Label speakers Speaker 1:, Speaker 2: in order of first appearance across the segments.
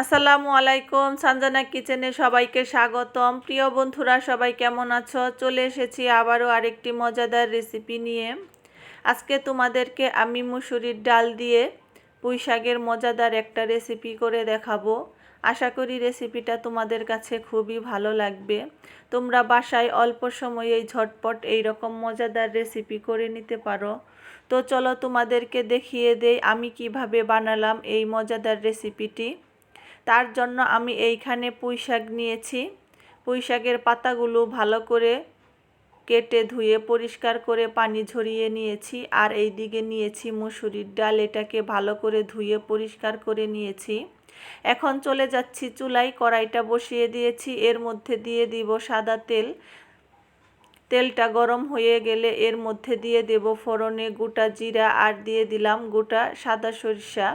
Speaker 1: আসসালামু আলাইকুম, সঞ্জনা কিচেনে সবাইকে স্বাগতম। প্রিয় বন্ধুরা, সবাই কেমন আছো? চলে এসেছি আবারও আরেকটি মজাদার রেসিপি নিয়ে। আজকে তোমাদেরকে আমি মুসুরির ডাল দিয়ে পুঁই শাকের মজাদার একটা রেসিপি করে দেখাবো। আশা করি রেসিপিটা তোমাদের কাছে খুবই ভালো লাগবে। তোমরা বাসায় অল্প সময়েই ঝটপট এইরকম মজাদার রেসিপি করে নিতে পারো। তো চলো তোমাদেরকে দেখিয়ে দেই আমি কিভাবে বানালাম এই মজাদার রেসিপিটি। তার জন্য আমি এইখানে পুঁই শাক নিয়েছি। পুঁই শাকের পাতাগুলো ভালো করে কেটে ধুয়ে পরিষ্কার করে পানি ঝরিয়ে নিয়েছি। আর এই দিকে নিয়েছি মুসুরির ডাল, এটাকে ভালো করে ধুয়ে পরিষ্কার করে নিয়েছি। এখন চলে যাচ্ছি চুলায়, কড়াইটা বসিয়ে দিয়েছি। এর মধ্যে দিয়ে দিব সাদা তেল। তেলটা গরম হয়ে গেলে এর মধ্যে দিয়ে দেব ফোড়নে গোটা জিরা আর দিয়ে দিলাম গোটা সাদা সরিষা।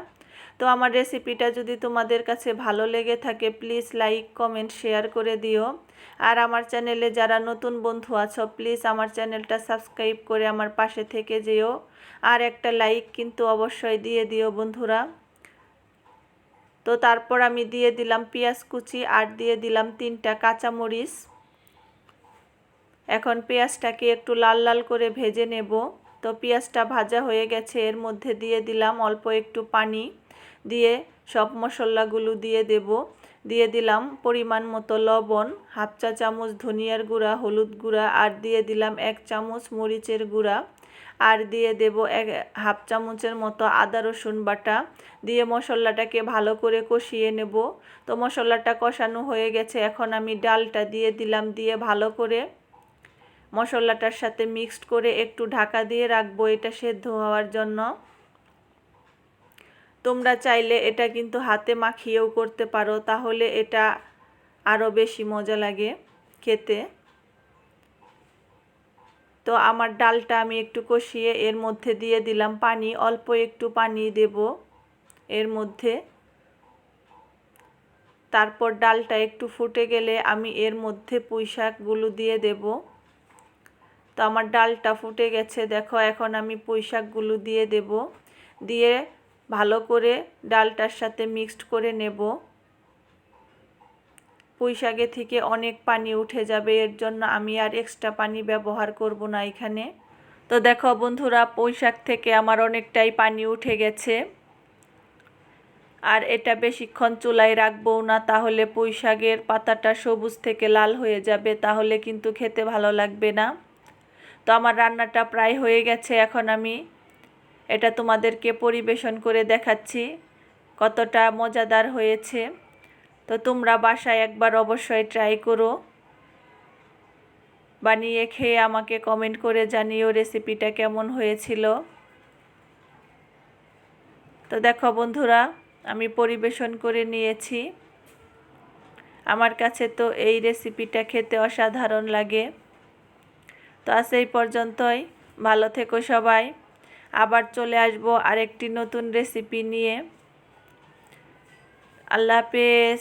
Speaker 1: তো আমার রেসিপিটা যদি তোমাদের কাছে ভালো লেগে থাকে প্লিজ লাইক কমেন্ট শেয়ার করে দিও। আর আমার চ্যানেলে যারা নতুন বন্ধু আছো প্লিজ আমার চ্যানেলটা সাবস্ক্রাইব করে আমার পাশে থেকে যেও। আর একটা লাইক কিন্তু অবশ্যই দিয়ে দিও বন্ধুরা। তো তারপর আমি দিয়ে দিলাম পেঁয়াজ কুচি আর দিয়ে দিলাম 3টা কাঁচামরিচ। এখন পেঁয়াজটাকে একটু লাল লাল করে ভেজে নেব। তো পেঁয়াজটা ভাজা হয়ে গেছে, এর মধ্যে দিয়ে দিলাম অল্প একটু পানি। দিয়ে সব মশলাগুলো দিয়ে দেব। দিয়ে দিলাম পরিমাণ মতো লবণ, হাফ চা চামচ ধনিয়ার গুঁড়া, হলুদ গুঁড়া আর দিয়ে দিলাম 1 চামচ মরিচের গুঁড়া। আর দিয়ে দেব হাফ চামচের মতো আদা রসুন বাটা। দিয়ে মশলাটাকে ভালো করে কষিয়ে নেব। তো মশলাটা কষানো হয়ে গেছে, এখন আমি ডালটা দিয়ে দিলাম। দিয়ে ভালো করে মশলাটার সাথে মিক্সড করে একটু ঢাকা দিয়ে রাখবো এটা সেদ্ধ হওয়ার জন্য। তোমরা চাইলে এটা কিন্তু হাতে মাখিয়েও করতে পারো, তাহলে এটা আরও বেশি মজা লাগে খেতে। তো আমার ডালটা আমি একটু কষিয়ে এর মধ্যে দিয়ে দিলাম পানি, অল্প একটু পানি দেব এর মধ্যে। তারপর ডালটা একটু ফুটে গেলে আমি এর মধ্যে পুঁই শাকগুলো দিয়ে দেব। তো আমার ডালটা ফুটে গেছে দেখো, এখন আমি পুঁই শাকগুলো দিয়ে দেব। দিয়ে ভালো করে ডালটার সাথে মিক্সড করে নেব। পুঁই শাকে থেকে অনেক পানি উঠে যাবে, এর জন্য আমি আর এক্সট্রা পানি ব্যবহার করব না এখানে। তো দেখো বন্ধুরা, পুঁই শাক থেকে আমার অনেকটাই পানি উঠে গেছে। আর এটা বেশিক্ষণ চুলায় রাখবো না, তাহলে পুঁই শাকের পাতাটা সবুজ থেকে লাল হয়ে যাবে, তাহলে কিন্তু খেতে ভালো লাগবে না। তো আমার রান্নাটা প্রায় হয়ে গেছে, এখন আমি এটা তোমাদেরকে পরিবেশন করে দেখাচ্ছি কতটা মজাদার হয়েছে। তো তোমরা বাসায় একবার অবশ্যই ট্রাই করো, বানিয়ে খেয়ে আমাকে কমেন্ট করে জানিও রেসিপিটা কেমন হয়েছিল। তো দেখো বন্ধুরা, আমি পরিবেশন করে নিয়েছি। আমার কাছে তো এই রেসিপিটা খেতে অসাধারণ লাগে। তো আজ এই পর্যন্তই, ভালো থেকো সবাই। আবার চলে আসবো আরেকটি নতুন রেসিপি নিয়ে। আল্লাহ হাফেজ।